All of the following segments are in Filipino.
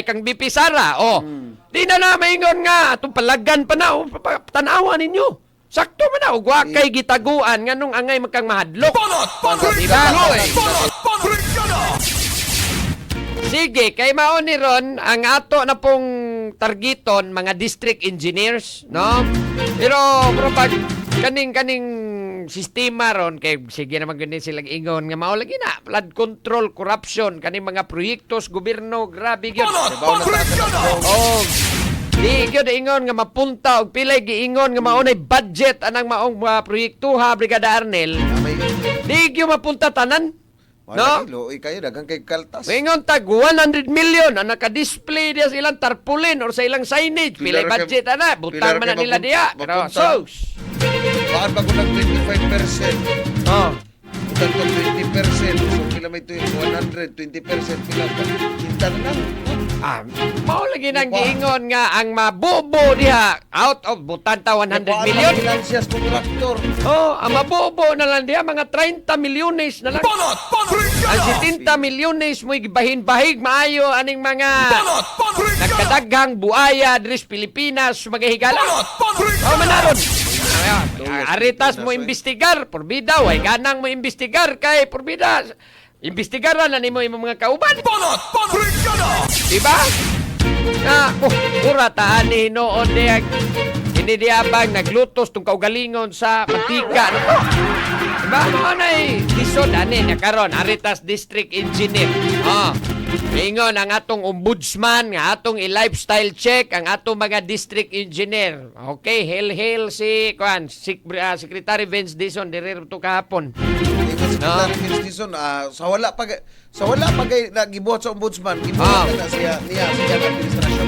kang BP Sara, di na maingon nga, itong palagan pa na, tanawa ninyo. Sakto man na, ugwa kay gitaguan, nga nung angay magkang mahadlok. Diba? Sige, kay maoni ron, ang ato na pong targeton, mga district engineers, no? Pero pag kaning sistema ron, kay sige naman ganyan silang ingon, nga mao lagi na, flood control, corruption, kaning mga proyektos, gobyerno, grabe yun. Di gyud ingon nga mapunta og pilay giingon nga maunay budget anang maong mga proyekto ha Brigada Arnel. Di gyud mapunta tanan. No? Loy kayo daghang kay kaltas. Ingon tag 100 million ang naka-display diya sa ilang tarpaulin or sa ilang signage. Pilay budget ana, butang man na nila diya. Pero sos. Baan ba ko ng 25%? Oh. Butang ko 20%. So pila may 100, 20% pila ba? Kinta na lang. Mao lagi nang giingon nga ang mabobo diha out of butanta 100 million. Financiers contractor. Ang mabobo na lang diha mga 30 milyones na lang. Ang 70 milyones mo gibahin-bahig maayo aning mga nagkadaghang buaya diri sa Pilipinas magahigala. Manaron. Aritas mo imbestigar, porbida way ganang mo imbestigar kay porbida. Imbestigaran na nimo imong mga kauban. Diba? Urataan ni noon diya. Hindi diya bang naglutos tong kaugalingon sa mantika. Diba? Anay, lisod ani niya karon Aritas District Engineer. Ingon ang atong ombudsman, nga atong i-lifestyle check ang atong mga district engineer. Okay, hail si Secretary Vince Dizon dire to kahapon. Secretary Vince Dizon, sa wala pa kay nagibuhat sa ombudsman, gibuhat na siya sa administrasyon.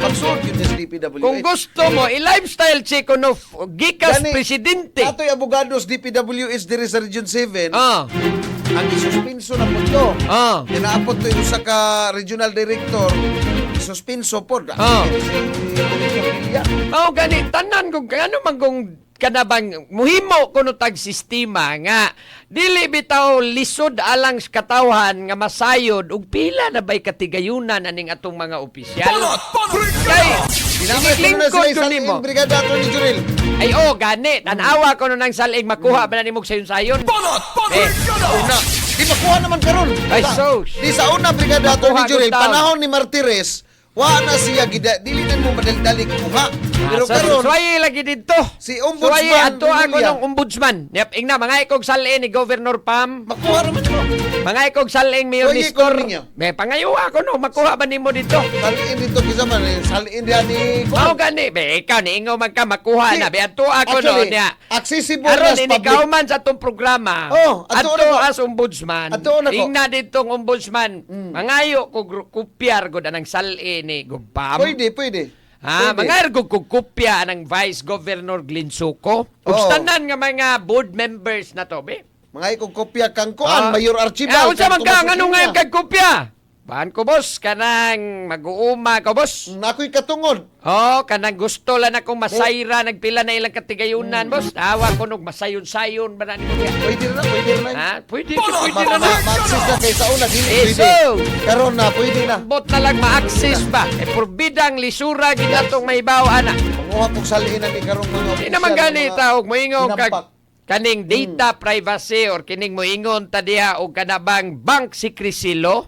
Pagsuod yun sa DPWH. Kung gusto mo, i-lifestyle check kuno gikas presidente. Ato'y abogados DPWH dire sa Region 7. Ang isuspenso na po ito. Tinaapot ito yung sa ka-regional director. Isuspenso po. Ganit. Tanan kung ano man kung kanabang muhimo kuno tag sistema nga dili bitaw lisod alang sa katawhan nga masayod ug pila na bay katigayunan aning atong mga opisyal. Kay lingkod ko nimo. Brigada Attorney Jurel. Ay gani tanawa ko nang saling makuha ba na nimog sayon-sayon. Una, di makuha naman karon. Ay sos. Di sa una Brigada Attorney Jurel, panahon ni Martires, wa na siya dili na mo madaldali kuha. Pero karon suwaye lagi dito. Si ombudsman suwaye ato ako ng ombudsman. Ingna mga ikog salin ni Governor Pam. Makuha naman mo. Mga ikog saling Mayor Nistor. May pangayo ako no makuha ba nimo dito? Salin dito kisaman salin diha ni gani be ikaw ni ingaw man ka makuha na be ato ako no niya. Accessible aron as public. Ikaw man sa atong programa. Ato as ombudsman. Ingna ditong ombudsman. Mangayo ko kopyar gud anang salin ni Gupam. Pwede. Mga kopya ng Vice Governor Glinsuko. Tanan nga mga board members na to, be. Mga ikong kopya kang kuan, Mayor Archibald. Unsa man ka nga nung ngayon kag kopya? Baan ko, boss? Kanang mag-uuma ko, boss? Ako'y katungod. Kanang gusto lang akong masayra, nagpila na ilang katigayunan, boss. Tawa ko nung masayon-sayon ba na ni mo? Pwede na. Pwede na. Ma-access na kay sa una, dili pwede. Karon na, pwede na. Bot na lang ma-access ba? Porbidang lisura, ginatong mahibaw, anak. Panguha pong salinan ni karong mga Hindi naman ganita, og moingon kag kaning data privacy or kining moingon ta diha og kanabang bank secrecy law.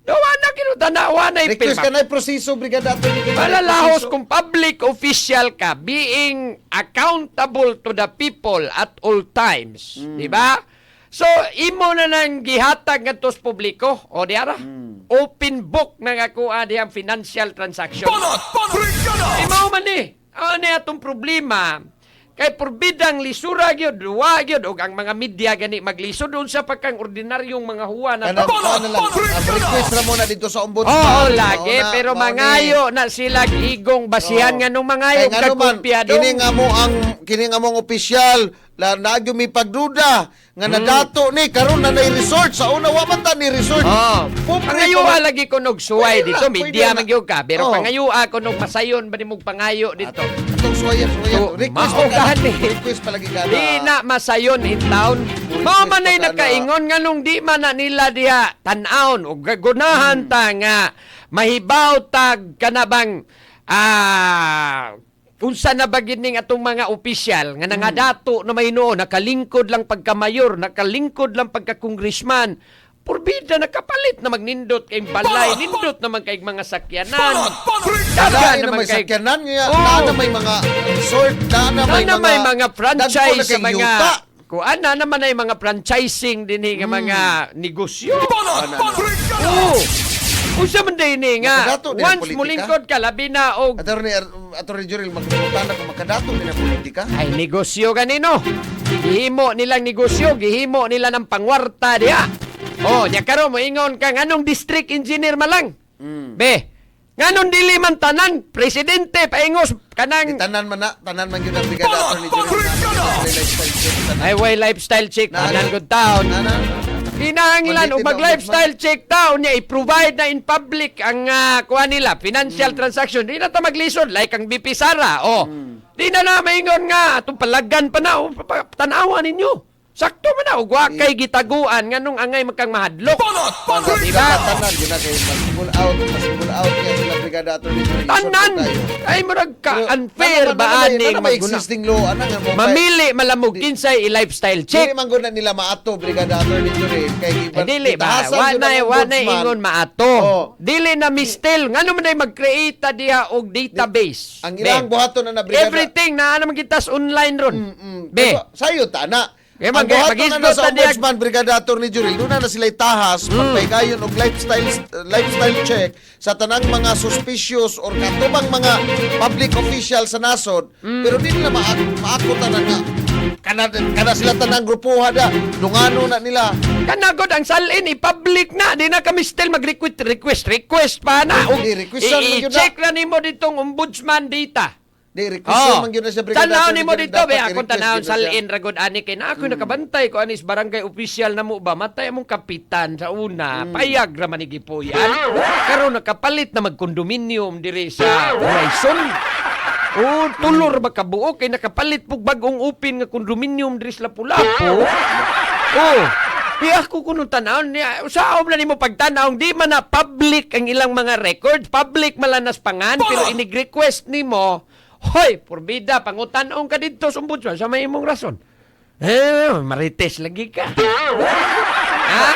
Dawa na kinutanawa na request ka ipilma. na proseso, Brigada Attorney. Malalahos kung public official ka being accountable to the people at all times. Di ba? So, imo na nang gihatag ngadto sa publiko. O diara, open book na nga kuha diyang financial transaction. Imo man ni. Ano atong problema? Kay porbidang lisura gyud, wa gyud og ang mga media gani maglisod doon sa pagkang ordinaryong mga huwa na to. Request na muna dito sa ombudsman. Lagi pero mangayo na sila igong basihan nga nung mangayo kag kopya kini nga mong opisyal la nagyo mi pagduda nga nadato ni karon na nay resort sa una wa man ta ni resort. Pangayo lagi ko nog suway dito, media man gyud ka, pero pangayo ko nog masayon ba nimog pangayo dito. Atong suwayan. Request palagi ka. Di na masayon in town. Mao man ay nakaingon nga nung di man na nila diha tan-aon og gagunahan ta nga mahibaw tag kanabang unsa na ba gining atong mga opisyal nga nangadato na may noo, nakalingkod lang pagka-mayor, nakalingkod lang pagka-congressman, purbida nakapalit na magnindot kay balay, nindot naman kay mga sakyanan. Daan na may sakyanan nga, na may mga resort, na may mga franchise sa dagko na kay mga yuta. kuan na naman ay mga franchising din nga mga negosyo. Unsa man din nga Makadato din ang once politika. mulingkod ka labi na og Attorney Jurel, magpunta na kung makadato din ang politika. ay negosyo ganino. Gihimo nilang negosyo, gihimo nila ng pangwarta diha. Nya karon mo ingon kang anong district engineer malang. Be, nganon dili man tanan presidente paingos kanang Tanan man yun ang brigada Attorney Jurel. ay way lifestyle check tanan good town. Kinahanglan o mag-lifestyle check taon niya i-provide na in public ang kuha nila, financial transaction. Di na ta maglisod, like ang BP Sara. Di na maingon nga, itong palagan pa na, tanawa ninyo. Sakto man na, ugwa kay gitaguan, nga nung angay magkang mahadlok. Diba? Tanan, yun na kayo. Mas full out kaya sila brigada Attorney Jurel. Tanan! Ay, murag ka, unfair ba aning may existing law? mamili malamog kinsay i-lifestyle check. Dili man gud na nila maato brigada Attorney Jurel kay Dili ba? itahasan yun ang Wanay ombudsman. ingon maato. Oh. Dili na mistel. Ngano man ay mag-create diha og database. Ang ilang buhaton na brigada. Everything na naman kitas online ron. Be. Pero, sayo ta na. Kaya Ang buhaton mag-isgot na sa na diya- ombudsman brigada Attorney Jurel, doon na sila itahas pagpaygayon og lifestyle check sa tanang mga suspicious or katubang mga public official sa nasod. Pero di nila maakutan na nga kana sila tanang grupuha da dungano na nila. Kanagod ang salin i-public na. Di na kami still request pa na. Di, requestan man yun na. I-check na nimo ditong ombudsman data. Di request man gyud na sa brigada. Tanaw Attorney nimo Jurel, dito, dapat be. Ako i-request tanawon yun na siya. salin ragod ani kay na ako nakabantay ko anis barangay official na mo ba matay among kapitan sa una. Payag ra man igipuyan. Karon nakapalit na magkondominium diri sa Horizon. Tulor ba kabuo kay nakapalit pug bagong open nga kondominium diri sa Lapu-Lapu. Di ako kuno tanawon niya. Usaom na nimo pagtanaw di man na public ang ilang mga records, public malanas pangan pero inig-request nimo, hoy, porbida pangutan-ong ka didto sa ombudsman sa may imong rason. Marites lagi ka. Ha?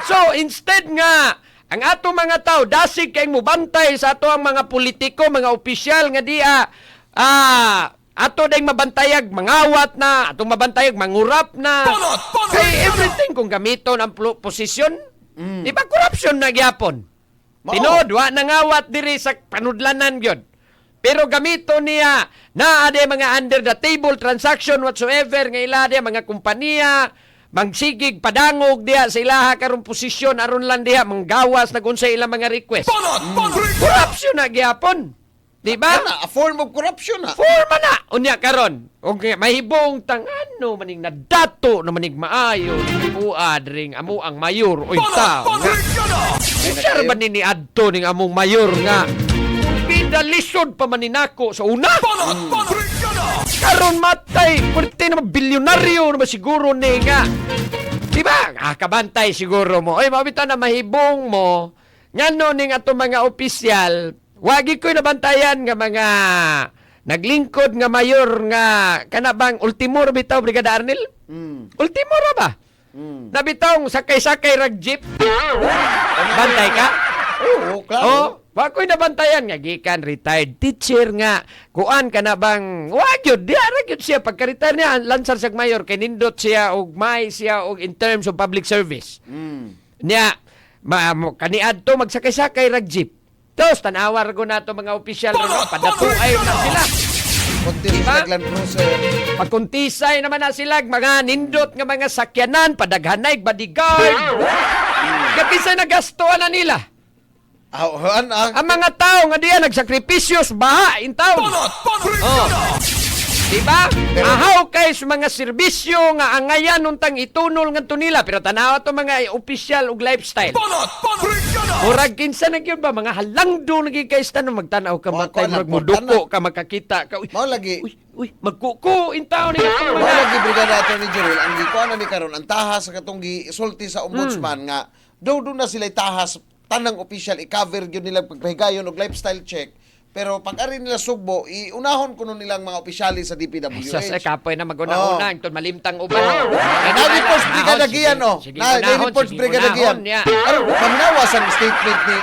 So instead nga ang ato mga tao dasig kay mo bantay sa ato ang mga politiko, mga opisyal nga diya ato ding mabantayag mangawat na, atong mabantayag mangurap na. Kay everything kung gamiton ang posisyon, di ba corruption na gyapon? Tinod, wa nangawat diri sa panudlanan gyud. Pero gamito niya na ade mga under the table transaction whatsoever nga ila ade mga kompanya mangsigig padangog diha sa ilaha karong posisyon aron lang diha manggawas na sa ilang mga request. Corruption na gyapon. Di ba? A form of corruption na. Forma na. Unya karon. Og mahibong tangano maning nadato na maning maayo ni puad ring amo ang mayor oy tao. Sir ba ni adto ning among mayor nga pidalisod pa man ninako sa una? Karon matay, pwerte na bilyonaryo na siguro ni nga. Di ba? Kabantay siguro mo. Oy, mabita na mahibong mo. Ngano ning ato mga opisyal, wagi ko'y nabantayan nga mga naglingkod nga mayor nga kanabang ultimor bitaw Brigada Arnel? Ultimor ba? Nabitaw sakay-sakay rag jeep. Bantay ka? Oo, klaro. Wa ko'y nabantayan nga gikan retired teacher nga kuan ka na bang wa gyud diara gyud siya pagka-retire niya lansar sa mayor kay nindot siya og may siya og in terms of public service. Niya kaniadto magsakay-sakay rag jeep. Tapos, tanawar ko na ito mga opisyal ron, padatuay na sila. Konti sa Land Cruiser. Pagkuntisay naman na sila, mga nindot nga mga sakyanan, padaghanay, bodyguard. Kapisa nagastuan na nila. Ang mga tao nga diyan, nagsakripisyos, baha, in town. Diba? Ahaw kay sa mga serbisyo nga angayan untang itunol nga nila pero tanawa to mga opisyal og lifestyle. Murag kinsa na gyud ba mga halangdo nagi kay stand magtanaw ka matay magmuduko ka makakita ka. Mao lagi. Uy, magkuko in town ni Mao lagi Brigada Attorney Jurel ang gikuan ni karon ang tahas sa katong gisulti sa ombudsman nga do na sila tahas tanang official i-cover gyud nila pagpahigayon og lifestyle check. Pero pag ari nila sugbo, iunahon kuno nilang mga opisyali sa DPWH. Sa kapoy na maguna-una, ito malimtang uban. Na-reports Brigada Gian, oh. Na-reports Brigada Gian. Ano, paminawa sa statement ni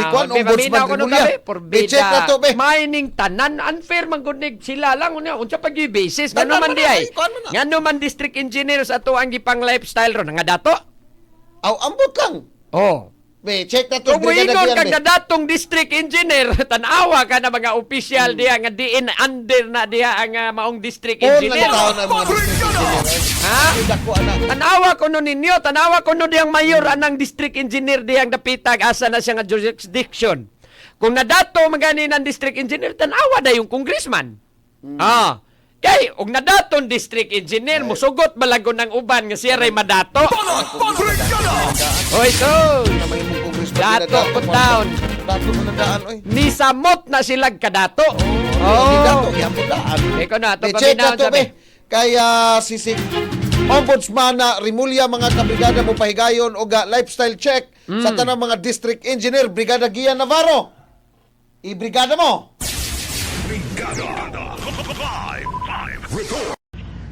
Kwan, Ombudsman Rimulya. I-check na to, be. Mining tanan, unfair man gunig sila lang. Unsa pag yung basis? Ngano man di ay? Ngano man district engineers ato ang gipang lifestyle ron. Nga dato? Aw, ambot lang. Oh. Be, check na to, Kung Brigada muingon Gian, kag be. datong district engineer, tanawa ka na mga opisyal diha nga diin under na diha ang maong district All engineer. nagataon ang mga district engineer. Ha? Dako, anak. Tanawa ko no ninyo, tanawa ko no diyang mayor anang district engineer diyang napitag asa na siya nga jurisdiction. Kung nadato maganin ang district engineer, tanawa da yung congressman. Ah. Kay, og nadaton district engineer, musugot balagon ng uban nga siya ray madato. Oy, so, Namay mong congressman dato nila, put down. Dato mo nandaan, oy. Nisamot na silang kadato. Di dato, yan mo daan. Eko na, ito Be, check na paminaw to, sabi. be. Kaya si Ombudsman na Rimulya, mga kabrigada mo pahigayon o lifestyle check sa tanang mga district engineer, Brigada Gian Navarro. I-brigada mo.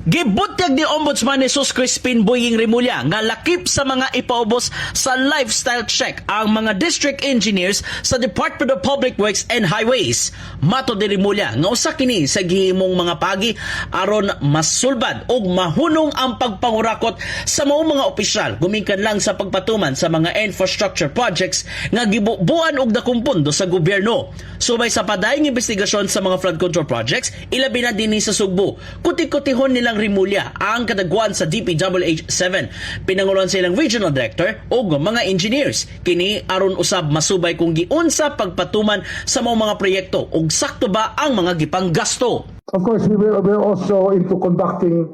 Gibutyag ni Ombudsman Jesus Crispin Boying Rimulya nga lakip sa mga ipaubos sa lifestyle check ang mga district engineers sa Department of Public Works and Highways. Mato ni Rimulya nga usa kini sa gihimong mga pagi aron masulbad ug mahunong ang pagpangurakot sa mao mga opisyal gumikan lang sa pagpatuman sa mga infrastructure projects nga gibubuan og dakong pondo sa gobyerno. Subay sa padayong investigasyon sa mga flood control projects, ilabi na dinhi sa Sugbo. Kuti-kutihon nilang Rimulya ang kadagwan sa DPWH 7. Pinanguruan silang regional director o mga engineers. Kini aron usab masubay kung giunsa pagpatuman sa mga proyekto ug sakto ba ang mga gipang gasto. Of course, we're also into conducting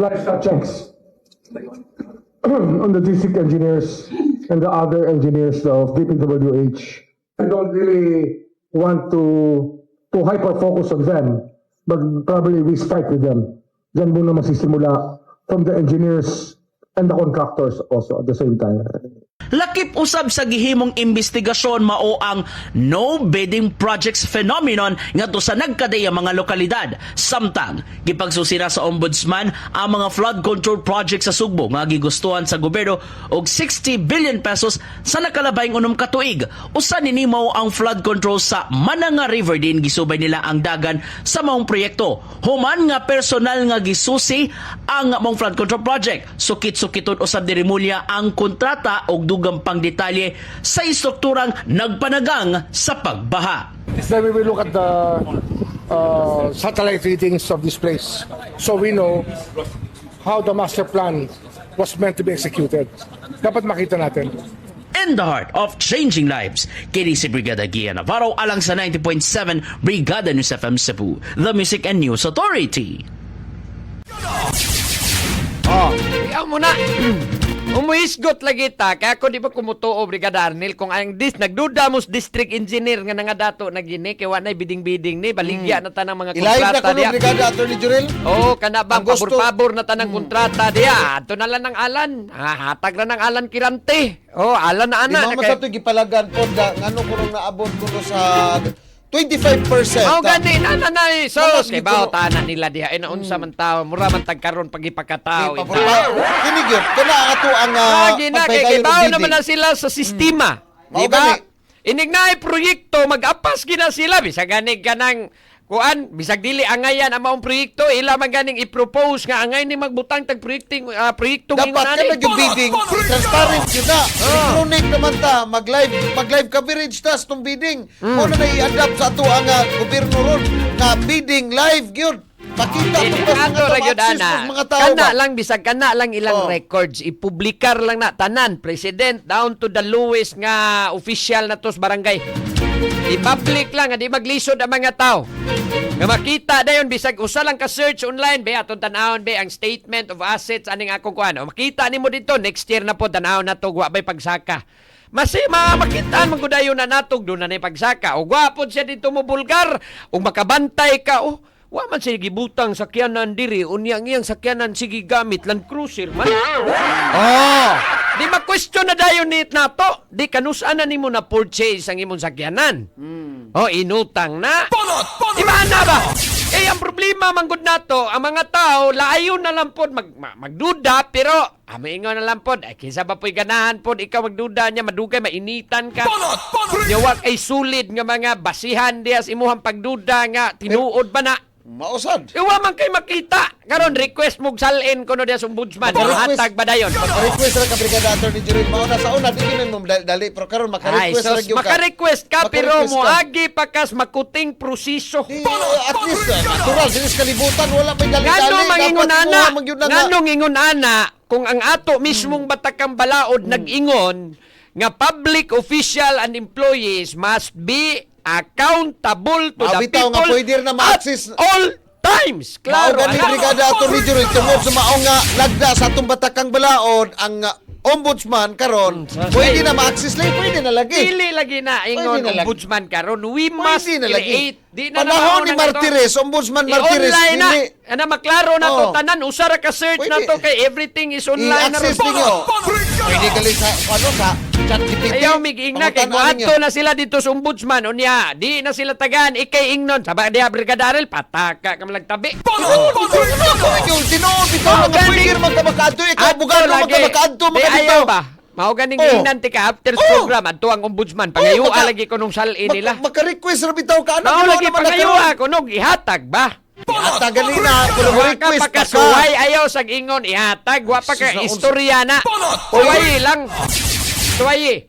lifestyle checks on the district engineers and the other engineers of DPWH. I don't really want to hyper-focus on them, but probably we start with them. Diyan muna masisimula from the engineers and the contractors also at the same time. Lakip usab sa gihimong investigasyon mao ang no bidding projects phenomenon ngadto sa nagkadaya mga lokalidad. Samtang gipagsusira sa ombudsman ang mga flood control projects sa Sugbo nga gigustuhan sa gobyerno og 60 billion pesos sa nakalabayng unom ka tuig. Usa nini mao ang flood control sa Mananga River din gisubay nila ang dagan sa maong proyekto. Human nga personal nga gisusi ang maong flood control project. Sukit-sukiton usab ni Rimulya ang kontrata og dugang pang detalye sa istrukturang nagpanagang sa pagbaha. Then we will look at the satellite readings of this place so we know how the master plan was meant to be executed. Dapat makita natin. In the heart of changing lives, kini si Brigada Gian Navarro alang sa 90.7 Brigada News FM Cebu, the Music and News Authority. Oh, iyaw mo na. Umuhisgot lagi ta, kaya ako di ba kumutuo, Brigada Arnel, kung ang nagduda mo district engineer nga nga dato na gini, kaya wanay biding-biding ni, baligya na tanang mga Ilaib na kontrata kuno, diya. Brigada Attorney Jurel. Oo, kana bang Ang gusto- pabor-pabor na tanang kontrata diya. Ato na lang ng alan. Hatag na ng alan kirante. Oh, alan na Di ana. mama sa ito gipalagan po da ngano kuno naabot kuno sa 25%. Oh, gani na so Malas kay gito. bao tanan nila diha ina unsa man tawo mura man tagkaron pagipakataw. Kini gyud kana ato ang Lagi na kay bao naman na sila sa sistema. Di Mao ba? gani. Inig na proyekto mag-apas gina sila bisag ganig kanang kuan bisag dili angayan ang maong proyekto ila man ganing i-propose nga angay ni magbutang tag proyektong Dapat kana yung bidding transparent yun na. Electronic naman ta mag-live coverage tas tong bidding. Mo na i-adapt sa ato ang gobyerno ron na bidding live gyud. Pakita mo ba Ato ra gyud ana. mga tao Kana ba? lang bisag kana lang ilang Oh. records ipublikar lang na tanan president down to the lowest nga official na tos barangay. I-public lang di maglisod ang mga tao. Nga makita dayon bisag usa lang ka search online be aton tan-awon be ang statement of assets aning akong kuan. O makita nimo dito next year na po tan-awon nato wa bay pagsaka. Masi makitaan man gud ayon na natog do na ni pagsaka. O gwapon siya dito mo bulgar ug makabantay ka wa man siya gibutang sakyanan diri unya ang iyang sakyanan sige gamit Land Cruiser man. Oh, di question na dayon ni nato, di kanusaan na nimo na purchase ang imong sakyanan. O inutang na. Iba na ba? Eh ang problema manggod nato, ang mga tao laayon na lang pod magduda pero amingon na lang pod ay kinsa ba po'y ganahan pod ikaw magduda niya madugay mainitan ka. Nyawag ay sulid nga mga basihan diya sa imuhang pagduda nga tinuod ba na. Mausad. Iwa man kay makita. Karon request mong salin kuno diya sa ombudsman. Request- Hatag ba dayon? Maka-request ra ka Brigada Attorney Jurel mauna sa una di ginin mo dali pero karon Ay, maka-request sus, ra gyud ka. maka-request ka pero Maka-request ka. moagi pa kas makuting proseso. At least natural sinis kalibutan wala may dali-dali. Ngano mangingon Dapat ana? kuha man gyud na nga. Ngano ngingon ana kung ang ato mismong batakang balaod nag-ingon nga public official and employees must be accountable to the Mabitaw nga people pwede na at ma-access. all times. Klaro. Mao gani ana. Brigada Attorney Jurel tungod sa mao nga lagda sa atong batakang balaod ang ombudsman karon pwede na ma-access lang pwede na lagi. Dili lagi na ingon Pwede na lagi. ombudsman karon. We must Pwede na lagi. create. Di na Panahon ni na Martires, ombudsman Martires I-online na. dili Ana maklaro na to Oh. tanan usara ka search na Pwede. to kay everything is online na i-access ron. ninyo. Pwede gali sa ano sa ChatGPT. Ayaw mig ingna kay Pangutan-an ninyo. moadto na sila dito sa ombudsman unya di na sila tagaan ikay ingnon sa diya brigadarel pataka ka malagtabi. Tinuod bitaw Oh, nga gani. pwede magkabakadto ikaw Adto abogado lagi. magkabakadto Di ayaw magkabitaw. ba? Mao ganing Oh. ingnan ti ka after Oh. program adto ang ombudsman pangayua baka- lagi ko nung salin nila. Maka-request ra bitaw ka ano Mao ginawa lagi naman pangayua ko nung ihatag ba? At tagalina kung Wa ka request pa ka. pakasuway ayaw sa ingon ihatag wa pa ka Sus, na- istorya na. Oy. Tuway lang. Tuway.